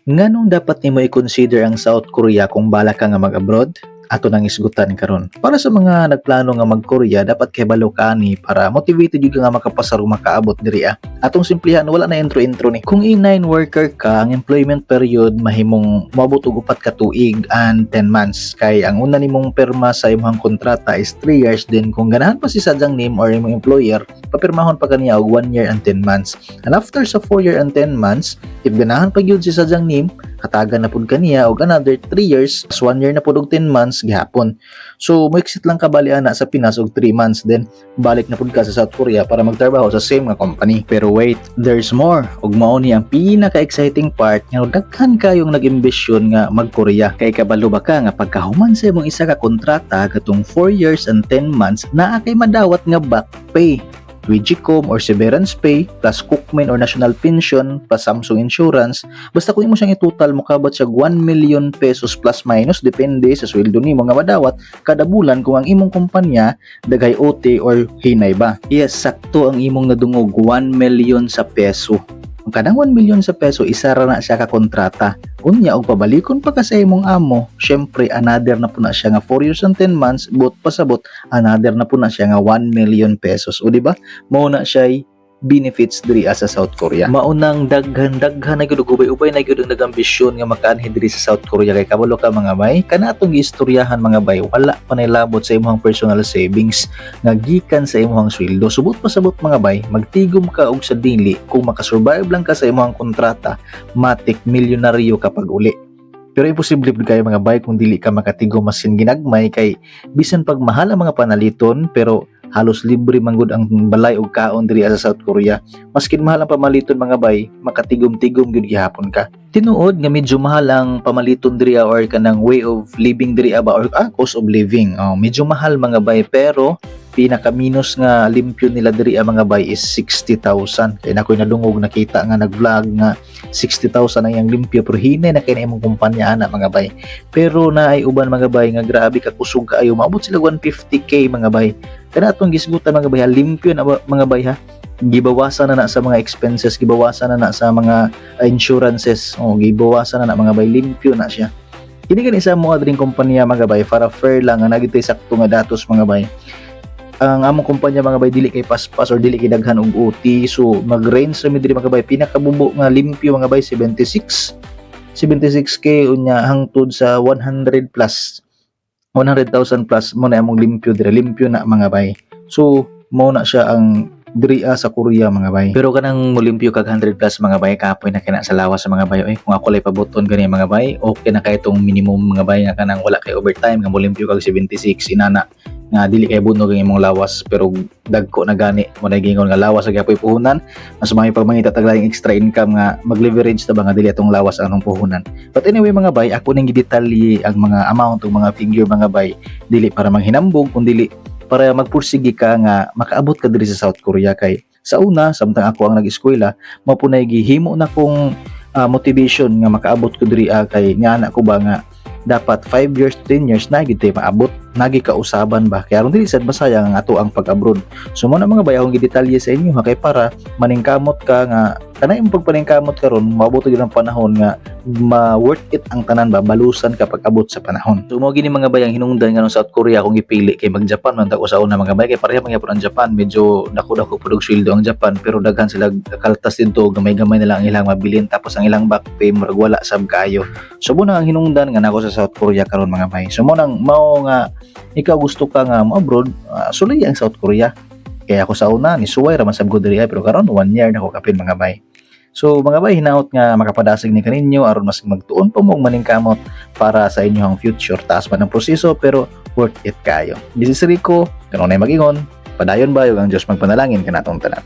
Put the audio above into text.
Nganong dapat nimo i-consider ang South Korea kung bala ka nga mag-abroad? Ato nang isgutan karon. Para sa mga nagplano nga mag-Korea, dapat kahibalo ka ni para motivated jud ka nga makapasar o makaabot diri ah. Atong simplihan wala na intro ni. Kung inline worker ka, ang employment period mahimong moabot og 4 ka tuig and 10 months. Kay ang una nimong perma sa imong kontrata is 3 years, then kung ganahan pa si sadyang name or imong employer, papirmahon pa kaniya og 1 year and 10 months. And after sa 4 year and 10 months, if ganahan pa gyud si sadyang name, katagan na pud kaniya og another 3 years, 1 year na pud og 10 months gihapon. So mo exit lang ka bali ana sa Pinas og 3 months, then balik na pud ka sa South Korea para magtrabaho sa same nga company. Pero wait, there's more. Ug mao ni ang pinaka-exciting part nga daghan kayong nag-imbesyon nga mag-Korea. Kay kabalo ba ka nga pagkahuman sa imong isa ka kontrata katong 4 years and 10 months naa kay madawat nga back pay, Wigicom or severance pay, plus Cookmin or national pension, plus Samsung insurance. Basta kung imo siyang itotal, mukabot siya 1 million pesos plus minus, depende sa sweldo nimo nga madawat kada bulan kung ang imong kumpanya daghay OT or hinay ba. Yes, sakto ang imong nadungog 1 million sa peso. Ang kadang 1 million sa peso, isa ra na siya ka kontrata. Unya, og pabalikon pa ka sa imong amo, syempre another na po na siya nga 4 years and 10 months, but pasabot, another na po na siya nga 1 million pesos. O diba? Mao na siya benefits diri sa South Korea. Maunang daghan na gyud ubay na gyud ang nagambisyon nga makaanhi diri sa South Korea. Kay kabalo ka mga bay, kana atong giistoryahan mga bay, wala pa nilabot sa imong personal savings nga gikan sa imong sweldo. Subot pasabot mga bay, magtigom ka og sa dili kung makasurvive lang ka sa imong kontrata, matik milyonaryo kapag uli. Pero imposible pud kayo mga bay kung dili ka makatigom masin ginagmay, kay bisan pag mahal ang mga panaliton pero halos libre manggod ang balay og kaon diri sa South Korea. Maskin mahal ang pamaliton mga bay, makatigom-tigom gyud gihapon ka. Tinuod nga medyo mahal ang pamaliton diri or kanang way of living diri ba or cost of living. Medyo mahal mga bay, pero pinaka-minus nga limpyo nila diri mga bay is 60,000. Kaya nakoy nadungog nakita nga nag-vlog nga 60,000 ang iyang limpyo, pero hinay na kay na imong kumpanya ana mga bay. Pero naay uban mga bay nga grabe ka kusog kaayo, maabot sila 150k mga bay. Kana atong gisgutan mga bay, limpyo na mga bay ha. Gibawasan na sa mga expenses, gibawasan na sa mga insurances, gibawasan na mga bay, limpyo na siya. Kini gani sa mga dring kumpanya mga bay, para fair lang nga nagitay sakto nga datos mga bay. Ang among kumpanya mga bay dili kay paspas or dili kay daghan og OT, so mag-range sa diri mga bay, pinakabubo nga limpyo mga bay 76k unya hangtod sa 100 plus 100,000 plus mo na among limpyo diri, limpyo na mga bay. So mo na siya ang diri sa Korea mga bay. Pero kanang molimpyo kag 100 plus mga bay, kapoy na kina sa lawas sa mga bay. Oy, kung ako lay pabuton gani mga bay, okay na kay itong minimum mga bay nga kanang wala kay overtime nga molimpyo kag 76 inana nga dili kay bunog ang imong lawas, pero dagko na gani mo na gingon nga lawas sa gapoy puhunan, mas may pag mangita taglaing extra income nga mag-leverage ta ba nga dili atong lawas anong puhunan. But anyway mga bay, ako ning gidetalye ang mga amount ug mga figure mga bay, dili para manghinambog kun dili para magpursige ka nga makaabot ka diri sa South Korea. Kay sa una samtang ako ang nag-eskwela, mao punay gihimo na kong motivation nga makaabot ko diri kay nga anak ko ba nga dapat 5 years to 10 years na gid maabot, nagi kausaban ba, kaya aron dili sad masayang ang ato ang pag-abroad. So mo na mga bay, akong gidetalye sa inyo kay para maningkamot ka nga kanay imong pagpaningkamot karon maabot gyud ang panahon nga ma-worth it ang tanan ba, balusan kapag abot sa panahon. So mo gini mga bay ang hinungdan nga South Korea akong gipili, kay mag-Japan man ta ko sa una mga bay, kay pareha man gyapon ang Japan, medyo dako-dako pud og sweldo ang Japan, pero daghan sila kaltas dito, gamay-gamay na lang ang ilang mabilin, tapos ang ilang back pay murag wala sab kaayo. So mo na ang hinungdan nga nako sa South Korea karon mga bay. So mo nang mao nga ikaw gusto ka nga mo abroad, sulay ang South Korea. Kaya ako sa una ni suway ra man sab ko diri, pero karon 1 year na ko kapin mga bay. So mga bay, hinaot nga makapadasig ni kaninyo aron mas magtuon pa mo maningkamot para sa inyong future. Taas man ang proseso pero worth it kayo. This is Rico, kanunay mag-ingon, padayon ba yung ang Diyos magpanalangin kanatong tanan.